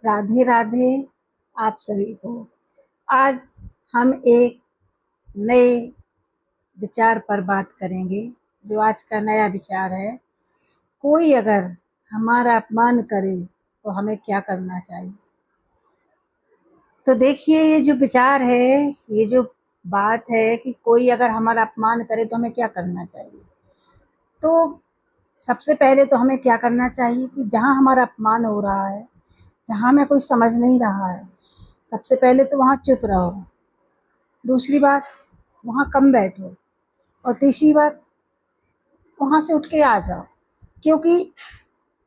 राधे राधे आप सभी को। आज हम एक नए विचार पर बात करेंगे। जो आज का नया विचार है, कोई अगर हमारा अपमान करे तो हमें क्या करना चाहिए। तो देखिए, ये जो विचार है, ये जो बात है कि कोई अगर हमारा अपमान करे तो हमें क्या करना चाहिए। तो सबसे पहले तो हमें क्या करना चाहिए कि जहाँ हमारा अपमान हो रहा है, जहाँ हमें कोई समझ नहीं रहा है, सबसे पहले तो वहाँ चुप रहो। दूसरी बात, वहाँ कम बैठो। और तीसरी बात, वहाँ से उठ के आ जाओ। क्योंकि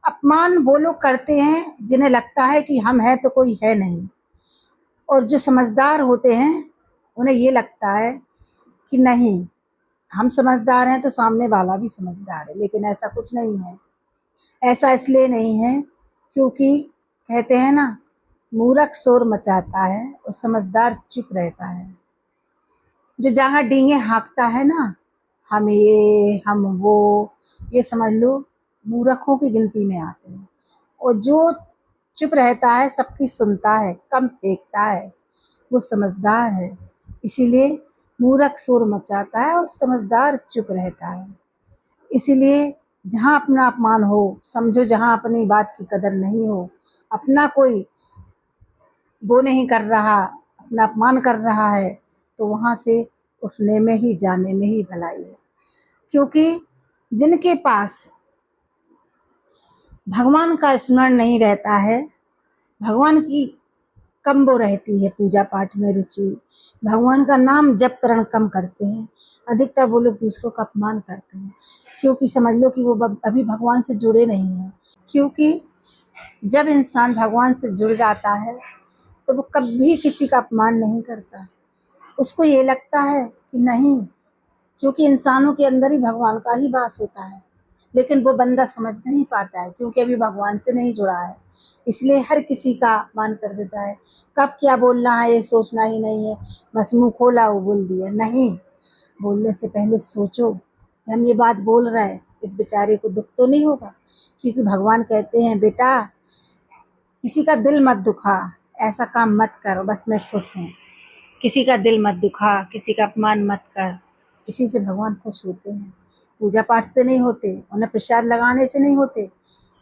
अपमान वो लोग करते हैं जिन्हें लगता है कि हम हैं तो कोई है नहीं, और जो समझदार होते हैं उन्हें ये लगता है कि नहीं, हम समझदार हैं तो सामने वाला भी समझदार है। लेकिन ऐसा कुछ नहीं है। ऐसा इसलिए नहीं है क्योंकि कहते हैं ना, मूर्ख शोर मचाता है और समझदार चुप रहता है। जो जहाँ डींगे हाँकता है ना, हम ये हम वो, ये समझ लो मूर्खों की गिनती में आते हैं। और जो चुप रहता है, सबकी सुनता है, कम फेंकता है, वो समझदार है। इसीलिए मूर्ख शोर मचाता है और समझदार चुप रहता है। इसीलिए जहाँ अपना अपमान हो, समझो जहाँ अपनी बात की कदर नहीं हो, अपना कोई वो नहीं कर रहा, अपना अपमान कर रहा है, तो वहाँ से उठने में ही, जाने में ही भलाई है। क्योंकि जिनके पास भगवान का स्मरण नहीं रहता है, भगवान की कम वो रहती है, पूजा पाठ में रुचि, भगवान का नाम जप करण कम करते हैं, अधिकतर वो लोग दूसरों का अपमान करते हैं। क्योंकि समझ लो कि वो अभी भगवान से जुड़े नहीं हैं। क्योंकि जब इंसान भगवान से जुड़ जाता है तो वो कभी किसी का अपमान नहीं करता। उसको ये लगता है कि नहीं, क्योंकि इंसानों के अंदर ही भगवान का ही वास होता है। लेकिन वो बंदा समझ नहीं पाता है क्योंकि अभी भगवान से नहीं जुड़ा है। इसलिए हर किसी का अपमान कर देता है। कब क्या बोलना है ये सोचना ही नहीं है, बस मुंह खोला वो बोल दिया। नहीं, बोलने से पहले सोचो कि हम ये बात बोल रहे हैं, इस बेचारे को दुख तो नहीं होगा। क्योंकि भगवान कहते हैं, बेटा किसी का दिल मत दुखा, ऐसा काम मत करो, बस मैं खुश हूँ। किसी का दिल मत दुखा, किसी का अपमान मत कर। इसी से भगवान खुश होते हैं। पूजा पाठ से नहीं होते, उन्हें प्रसाद लगाने से नहीं होते।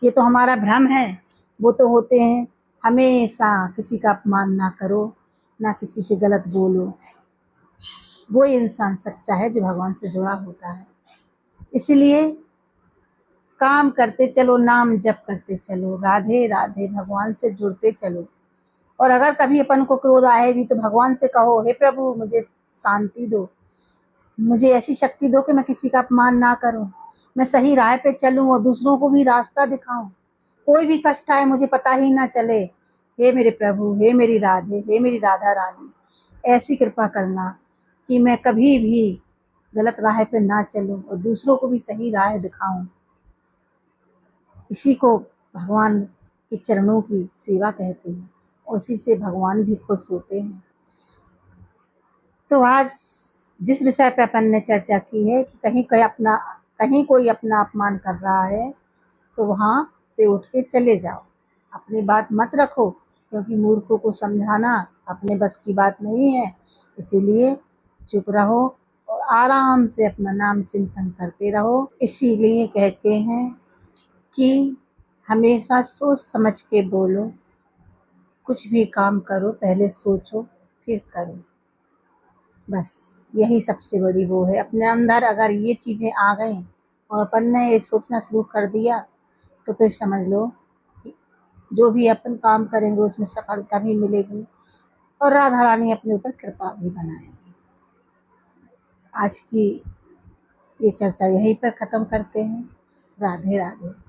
ये तो हमारा भ्रम है। वो तो होते हैं, हमेशा किसी का अपमान ना करो, ना किसी से गलत बोलो। वो इंसान सच्चा है जो भगवान से जुड़ा होता है। इसलिए काम करते चलो, नाम जप करते चलो, राधे राधे भगवान से जुड़ते चलो। और अगर कभी अपन को क्रोध आए भी तो भगवान से कहो, हे प्रभु मुझे शांति दो, मुझे ऐसी शक्ति दो कि मैं किसी का अपमान ना करूं, मैं सही राह पे चलूं और दूसरों को भी रास्ता दिखाऊं। कोई भी कष्ट आए मुझे पता ही ना चले। हे मेरे प्रभु, हे मेरी राधे, हे मेरी राधा रानी, ऐसी कृपा करना कि मैं कभी भी गलत राह पे ना चलूं और दूसरों को भी सही राह दिखाऊं। इसी को भगवान के चरणों की सेवा कहते हैं। उसी से भगवान भी खुश होते हैं। तो आज जिस विषय पे अपन ने चर्चा की है कि कहीं कोई अपना अपमान कर रहा है, तो वहाँ से उठ के चले जाओ। अपनी बात मत रखो, क्योंकि मूर्खों को समझाना अपने बस की बात नहीं है। इसीलिए चुप रहो और आराम से अपना नाम चिंतन करते रहो। इसीलिए कहते हैं कि हमेशा सोच समझ के बोलो, कुछ भी काम करो पहले सोचो फिर करो। बस यही सबसे बड़ी वो है। अपने अंदर अगर ये चीज़ें आ गई और अपन ने ये सोचना शुरू कर दिया, तो फिर समझ लो कि जो भी अपन काम करेंगे उसमें सफलता भी मिलेगी और राधा रानी अपने ऊपर कृपा भी बनाएंगी। आज की ये चर्चा यहीं पर ख़त्म करते हैं। राधे राधे।